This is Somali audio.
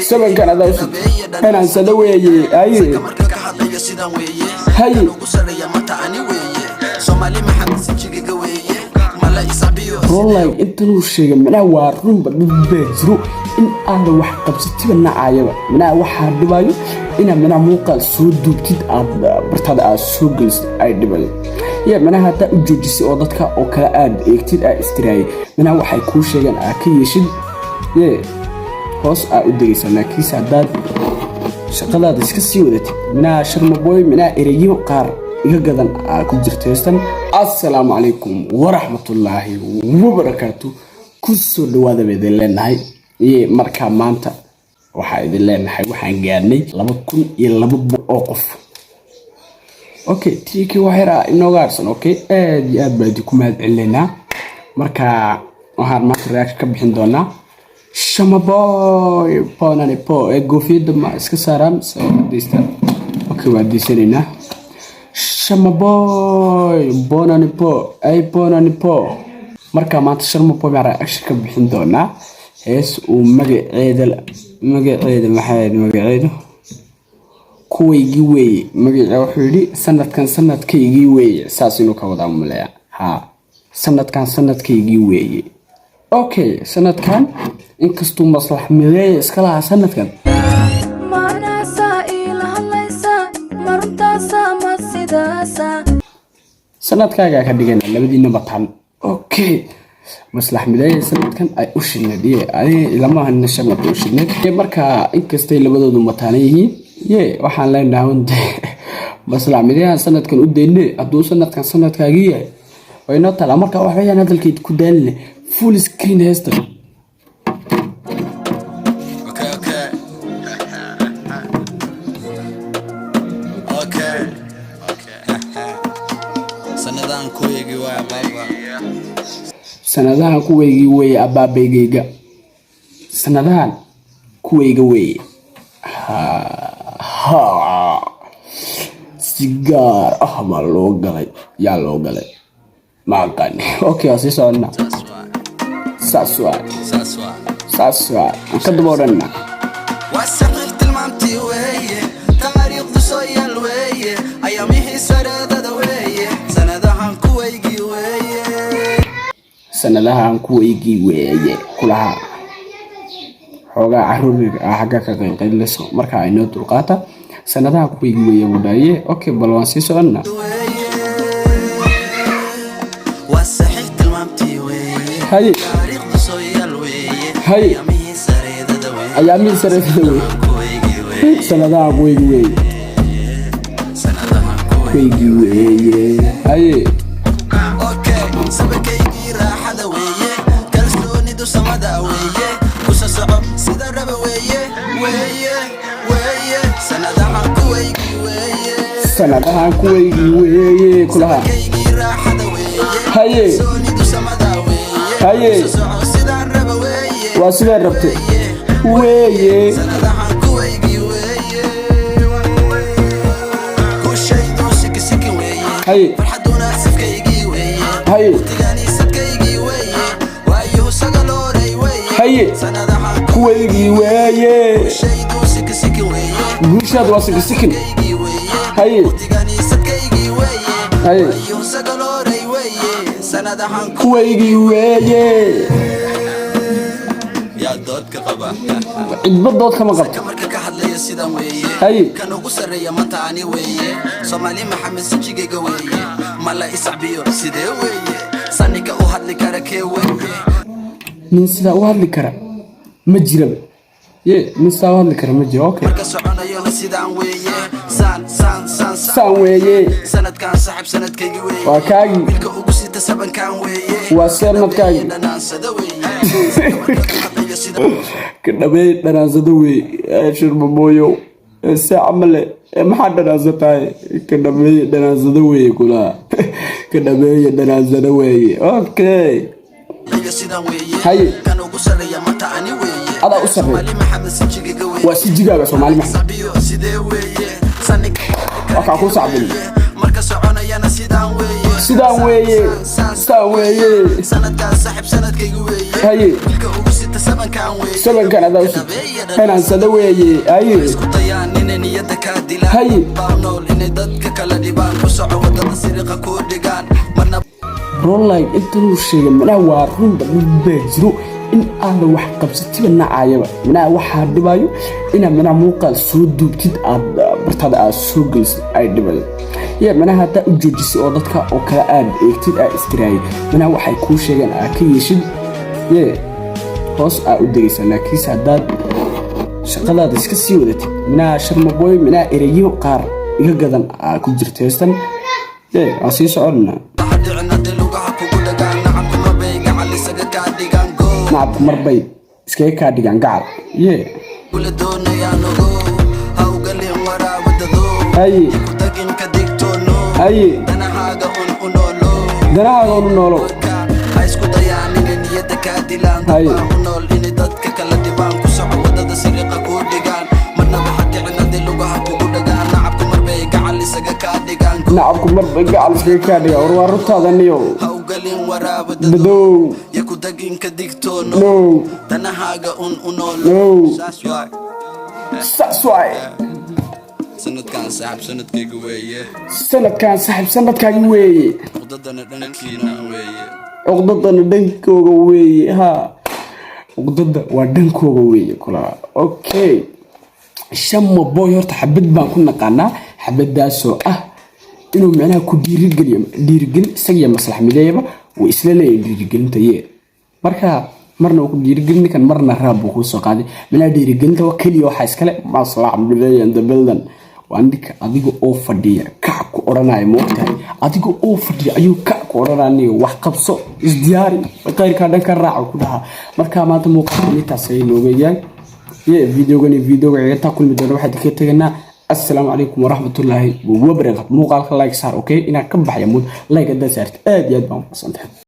سبن كان هذا وسط أنا سدوي أيه هاي والله أنت نوشيء منا وارون بدبزرو إن أنا واحد قبضتي بنا عايبة منا واحد دبايو إن منا موقع سود وبتد برتاد سوق أي دبل يا منا هذا الجوجس أوضتك أو كأد يكتير استراي منا واحد كوشيء أكيد يا hoos aa u degaysa laakiin haddaad shaqadaada iska sii wadatid minaa sharmabooy minaa erayo qaar iga gadan aa ku jirteystan assalaamu calaykum waraxmatullaahi wabarakaatu ku soo dhawaada idin leenahay iyo markaa maanta waxaa idin leenahay waxaan gaarnay 2,200 oo qof okay tiiki waxira inooga arsan okay aad iyo aad baa ku mahad celinaa markaa waxaan maanta reaction ka bixin doonaa Shamaboy ponani po gofiyada ma iska saaran sayidista okay waa diisanina Shamaboy ponani po marka maanta Shamaboy ma reaction ka bixin doona hees uu magaceeda magaceedu kuwaygi way magaceedu wuxuu yiri sanadkaygii way saas inuu ka wada umaleeyaa ha sanadkaygii way okay sanadkan inkastoo maslax mideey iska laha sanadkan maana saa'il halaysa martaasa ma sidaasa sanadkaaga ka dhigana labadiina batan okay maslax mideey sanadkan ay u shinadiyay ay ilama hanna shamad u shinad marka inkastay labadoodu mataanay yihiin waxaan leenahay maslax mideey sanadkan u deynay adoo sanadkaagii yahay wayna tala marka wax weeyaan hadalkeed ku daalne full screen hesta sanadahan kuwaygi way abaabeyga sanadahan kuwayga way sigaar ma loo galay yaa loo galay maaqan okay asi soona ساسوا نقدم ورنا وسقل تلمامتي ويه تاريخ دسويا الويه ايامي سرد دويه سندها كويجي ويه كلها xogaa caruuriga xaga ka qeyleyso marka ay noo dulqaata sanadaha kuwaygi weye wadaaye okay bal waan sii soconnaa هاي أيامي سريدة وي سندها كويجي وي هاي okay sabakaygi raaxada weeye kalsoonidu samada weeye kusa socod sida raba weeye sanadaha kuwaygi weeye kulaha هاي هاي واسير ربته ويه هاي هاي هاي كويجي ويه مشهد واسك سكن هاي هاي كويجي ويه يا دودك قبا عدبدود كما قبت marka ka hadlaya sidan weeye kan ugu sareeya mataani weeye Soomaali Maxamed Sijiga weeye mala isacbiyo sidee weeye sanika u hadli kara kee weeye min sida u hadli kara ma jiraba min sida u hadli kara ma jiro okay marka soconayo sidan weeye san weeye sanadkan saaxib sanadkaygi weeye waa kaagi wilka ugu sita sabankan weeye waa sanadkaygi dhanaasada weeye كدبي دنازدوي شرمبويو ساعمله ما دنازتاي كدبي دنازدوي كلا كدبي دنازدوي اوكي هاي كانوا قصريا متعني وي هذا أسري وسجيجا سومالي محمد وكاكو صعبين مركز عنايا سيدان وي سنة كان صاحب سنة كي وي هاي سبن كان هذا وسط أنا سدوي أيه هاي والله أنت لو شيء من أوارهم بيجرو إن أنا واحد قبضتي من عايبة من واحد دبايو إن من موقع سود دوبتي برتاد سوق أي دبل يا من هذا وجودي أو ضدك أو كلام إكتير إستراي من واحد كل شيء أكيد يا hoos aa u degaysaa laakiinse haddaad shaqadaada iska sii wadatid minaa sharmabooy minaa ereyo qaar iga gadan aa ku jirta heestan aan sii soconnaa nacabku marbay iskaga kaa dhigaan gacal haye haye danahaaga unu noolow هاي نعبكم مربى قاعد سكادي ورورت هذا النيو بدو يكو دقين كديكتو نو تنهاجا نو ساسواي سند كان سحب سند كيغويه سند كان سحب سند كيغويه وددنا دنكينا ويه عقدتنا دنكوغا ويه ها عقدتنا ودنكوغا ويه كلا اوكي شم بوي horta xabad baan ku naqaanaa xabadaasoo inuu macnaha ku dhiirigelin isaga maslax mideeyaba oo isla leeyahay dhiirigelinta marka marna uu ku dhiirigelin kan marna raab uu soo qaaday macnaha dhiirigelinta waa kaliya waxa iskale maslax mideeyan dabaldan waandika adiga oo fadhiya kac ku oranaay moogtahay adiga oo fadhiya ayuu kac ku oranaanay wax qabso isdiyaari qayrka dhanka raac ku dhaha marka maanta muuqaalka ay noogeeyaan فيديو عيطا كل مدة واحد كتجنا السلام عليكم ورحمة الله وبركاته مو قال لايك صار أوكي إنا كم بحيمود لايك ده صارت يد بام